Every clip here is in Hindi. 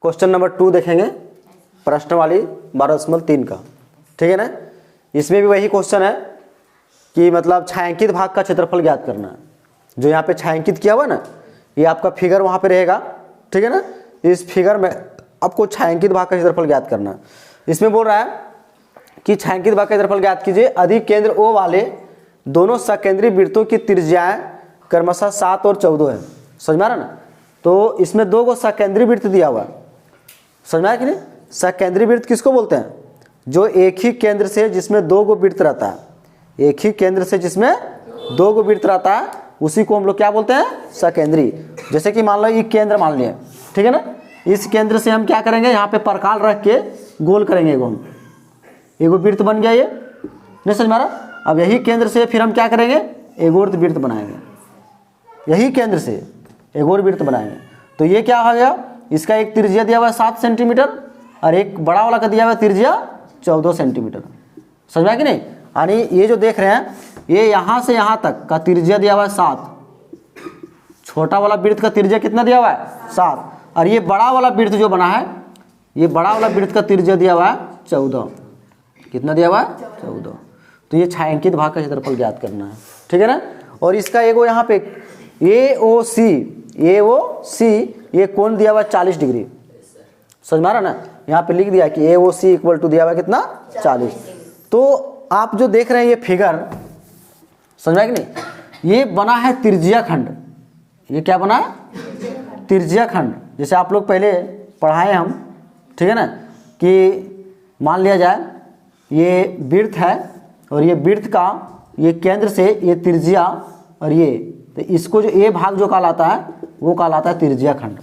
क्वेश्चन नंबर 2 देखेंगे, प्रश्न वाली 12.3 का, ठीक है ना। इसमें भी वही क्वेश्चन है कि मतलब छायांकित भाग का क्षेत्रफल ज्ञात करना है। जो यहाँ पे छायांकित किया हुआ ना, ये आपका फिगर वहाँ पे रहेगा, ठीक है ना। इस फिगर में आपको छायांकित भाग का क्षेत्रफल ज्ञात करना है। इसमें बोल रहा है कि छायांकित भाग का क्षेत्रफल ज्ञात कीजिए। अधिक केंद्र O वाले दोनों सकेंद्रीय वृत्तों की त्रिज्याएं क्रमशः 7 और 14 है। समझ में आ रहा ना। तो इसमें 2 को सकेंद्रीय वृत्त दिया हुआ है, समझ में आया कि नहीं। सकेंद्रीय वृत्त किसको बोलते हैं? जो एक ही केंद्र से जिसमें 2 गो वृत्त रहता है, एक ही केंद्र से जिसमें 2 गो वृत्त रहता है, उसी को हम लोग क्या बोलते हैं? सकेंद्रीय। जैसे कि मान लो ये केंद्र मान लिया, ठीक है ना। इस केंद्र से हम क्या करेंगे, यहाँ पे परकाल रख के गोल करेंगे, एगो वृत्त बन गया, ये नहीं समझ में आ रहा। अब यही केंद्र से फिर हम क्या करेंगे, एक और वृत्त बनाएंगे, यही केंद्र से एक और वृत्त बनाएंगे। तो ये क्या हो गया, इसका एक त्रिज्या दिया हुआ है 7 सेंटीमीटर और एक बड़ा वाला का दिया हुआ है त्रिज्या 14 सेंटीमीटर। समझ में आया कि नहीं। यानी ये जो देख रहे हैं, ये यहाँ से यहाँ तक का त्रिज्या दिया हुआ है 7, छोटा वाला वृत्त का त्रिज्या कितना दिया हुआ है 7, और ये बड़ा वाला वृत्त जो बना है, ये बड़ा वाला वृत्त का त्रिज्या दिया हुआ है 14। कितना दिया हुआ है? 14। तो ये छायांकित भाग का क्षेत्रफल ज्ञात करना है, ठीक है ना। और इसका एगो यहाँ पे AOC ये कोण दिया हुआ है 40 डिग्री। समझ में आ रहा ना। यहाँ पे लिख दिया कि AOC इक्वल टू दिया हुआ कितना 40। तो आप जो देख रहे हैं ये फिगर, समझ में कि नहीं, ये बना है त्रिज्या खंड। ये क्या बना है? त्रिज्या खंड। जैसे आप लोग पहले पढ़ाए हम, ठीक है ना, कि मान लिया जाए ये वृत्त है और ये वृत्त का ये केंद्र से ये त्रिज्या और ये, तो इसको जो ये भाग जो कहलाता है वो कहलाता है त्रिज्या खंड।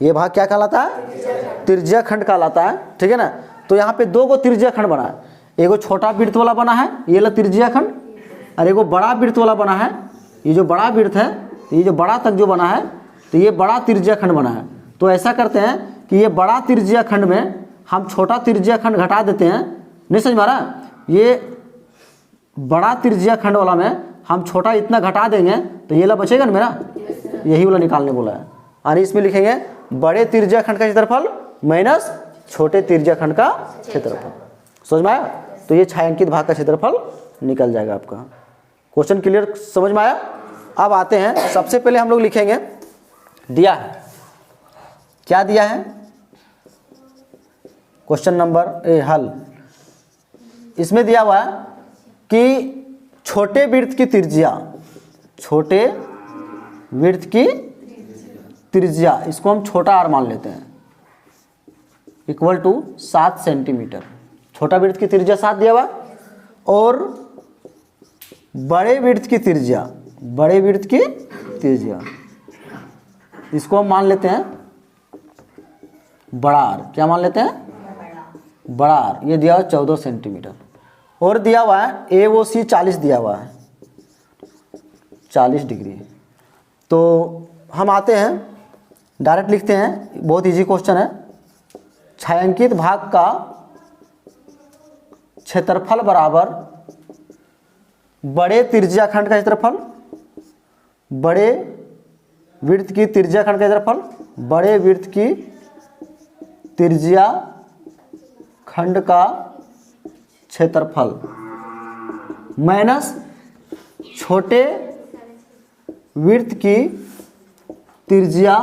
ये भाग क्या कहलाता है? त्रिज्या खंड कहलाता है, ठीक है ना। तो यहाँ पे 2 को त्रिज्या खंड बना है, एगो छोटा वृत्त वाला बना है, ये ला त्रिज्या खंड, और एगो बड़ा वृत्त वाला बना है। ये जो बड़ा वृत्त है, तो ये जो बड़ा तक जो बना है, तो ये बड़ा त्रिज्या खंड बना है। तो ऐसा करते हैं कि ये बड़ा त्रिज्या खंड में हम छोटा त्रिज्या खंड घटा देते हैं, नहीं समझ में आ रहा। ये बड़ा त्रिज्या खंड वाला में हम छोटा इतना घटा देंगे तो ये ला बचेगा ना मेरा, यही वाला निकालने बोला है। और इसमें लिखेंगे बड़े त्रिज्या खंड का क्षेत्रफल माइनस छोटे त्रिज्या खंड का क्षेत्रफल। समझ में आया। तो ये छायांकित भाग का क्षेत्रफल निकल जाएगा आपका। क्वेश्चन क्लियर, समझ में आया। अब आते हैं, सबसे पहले हम लोग लिखेंगे, दिया है क्या दिया है, क्वेश्चन नंबर हल। इसमें दिया हुआ है कि छोटे वृत्त की त्रिज्या, छोटे वृत्त की त्रिज्या, इसको हम छोटा r मान लेते हैं, इक्वल टू 7 सेंटीमीटर। छोटा वृत्त की त्रिज्या 7 दिया हुआ, और बड़े वृत्त की त्रिज्या, बड़े वृत्त की त्रिज्या इसको हम मान लेते हैं बड़ा r। क्या मान लेते हैं? बड़ा r। ये दिया हुआ 14 सेंटीमीटर। और दिया हुआ है AOC 40 दिया हुआ है, 40 डिग्री। तो हम आते हैं, डायरेक्ट लिखते हैं, बहुत इजी क्वेश्चन है। छायांकित भाग का क्षेत्रफल बराबर बड़े त्रिज्या खंड का क्षेत्रफल, बड़े वृत्त की त्रिज्या खंड का क्षेत्रफल, बड़े वृत्त की त्रिज्या खंड का क्षेत्रफल माइनस छोटे वृत्त की त्रिज्या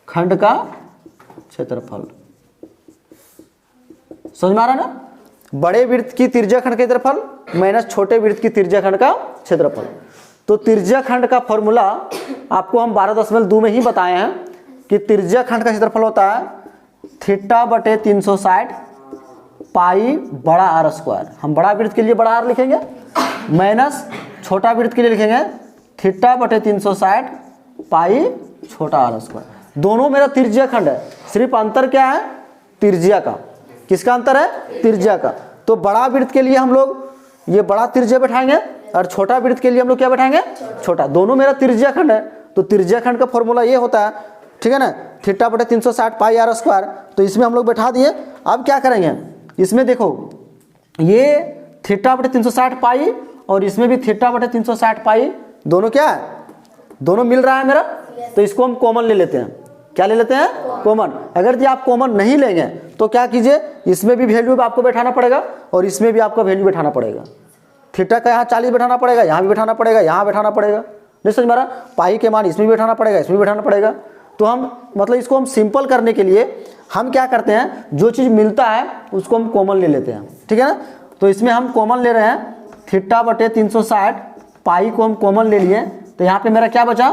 खंड का क्षेत्रफल। समझ में आ रहा ना। बड़े वृत्त की त्रिज्या खंड का क्षेत्रफल माइनस छोटे वृत्त की त्रिज्या खंड का क्षेत्रफल। तो त्रिज्या खंड का फॉर्मूला आपको हम 12.2 में ही बताए हैं कि त्रिज्या खंड का क्षेत्रफल होता है θ/360 पाई बड़ा r स्क्वायर। हम बड़ा वृत्त के लिए बड़ा r लिखेंगे, माइनस छोटा वृत्त के लिए लिखेंगे θ/360 पाई छोटा r स्क्वायर। दोनों मेरा त्रिज्या खंड है, सिर्फ अंतर क्या है? त्रिज्या का। किसका अंतर है? त्रिज्या का। तो बड़ा वृत्त के लिए हम लोग ये बड़ा त्रिज्या बैठाएंगे और छोटा वृत्त के लिए हम लोग क्या बैठाएंगे? छोटा। दोनों मेरा त्रिज्या खंड है, तो त्रिज्या खंड का फॉर्मूला ये होता है, ठीक है ना, θ/360 पाई r स्क्वायर। तो इसमें हम लोग बैठा दिए। अब क्या करेंगे, इसमें देखो ये θ/360 पाई और इसमें भी θ/360 पाई, दोनों क्या है? दोनों मिल रहा है मेरा। तो इसको हम कॉमन ले लेते हैं, क्या ले लेते हैं, कॉमन। अगर जी आप कॉमन नहीं लेंगे तो क्या कीजिए, इसमें भी वैल्यू आपको बैठाना पड़ेगा और इसमें भी आपको वैल्यू बैठाना पड़ेगा। थीटा का यहाँ 40 बैठाना पड़ेगा, यहाँ भी बैठाना पड़ेगा, यहाँ बैठाना पड़ेगा, नहीं समझ में आ रहा। पाई के मान इसमें भी बैठाना पड़ेगा, इसमें भी बैठाना पड़ेगा। तो हम मतलब इसको हम सिंपल करने के लिए हम क्या करते हैं, जो चीज़ मिलता है उसको हम कॉमन ले लेते हैं, ठीक है ना। तो इसमें हम कॉमन ले रहे हैं थीटा बटे 360, पाई को हम कॉमन ले लिए, तो यहाँ पे मेरा क्या बचा,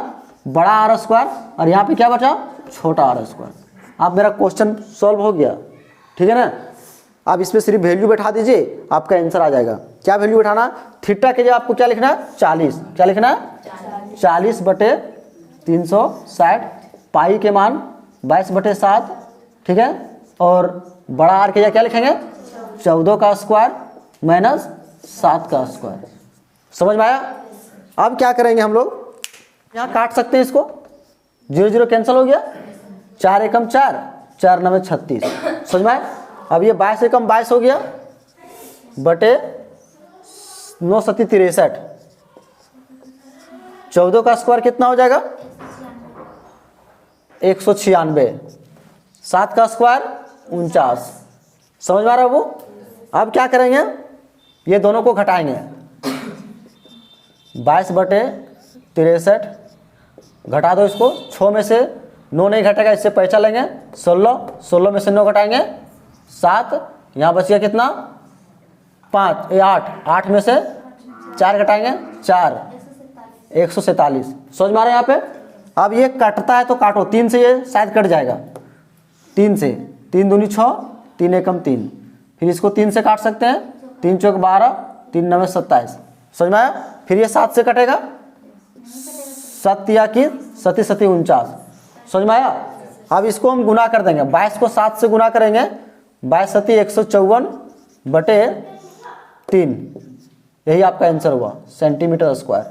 बड़ा आर स्क्वायर, और यहाँ पे क्या बचा, छोटा आर स्क्वायर। अब मेरा क्वेश्चन सॉल्व हो गया, ठीक है ना। अब इसमें सिर्फ वैल्यू बैठा दीजिए, आपका आंसर आ जाएगा। क्या वैल्यू बैठाना, थीटा के जगह आपको क्या लिखना है, 40। क्या लिखना है, 40 बटे 360, पाई के मान 22 बटे 7, ठीक है। और बड़ा आर के जगह क्या लिखेंगे, 14 का स्क्वायर माइनस 7 का स्क्वायर। समझ में आया। अब क्या करेंगे हम लोग, यहाँ काट सकते हैं इसको, 0 0 कैंसिल हो गया, 4 एकम 4, 4 9 36। समझ में आया। अब ये 22 एकम 22 हो गया बटे 9 7 63, 14 का स्क्वायर कितना हो जाएगा, 196, 7 का स्क्वायर 49। समझ में आ रहा है वो। अब क्या करेंगे, ये दोनों को घटाएंगे, 22 बटे 63 घटा दो इसको, 6 में से 9 नहीं घटेगा, इससे पैसा लेंगे 16, 16 में से 9 घटाएंगे 7, यहाँ बच गया कितना 5, 8, 8 में से 4 घटाएंगे 4, 147। समझ में आ रहा है यहाँ पे। अब ये कटता है तो काटो, 3 से ये शायद कट जाएगा, 3 से, 3 दूनी 6, 3 एकम 3, फिर इसको 3 से काट सकते हैं, 3 चौक 12, 3 9 27। समझ में आया। फिर ये 7 से कटेगा, 7 या की 7 7 49। समझ में आया। अब इसको हम गुना कर देंगे, 22 को 7 से गुना करेंगे, 22 7 154 बटे 3, यही आपका आंसर हुआ, सेंटीमीटर स्क्वायर।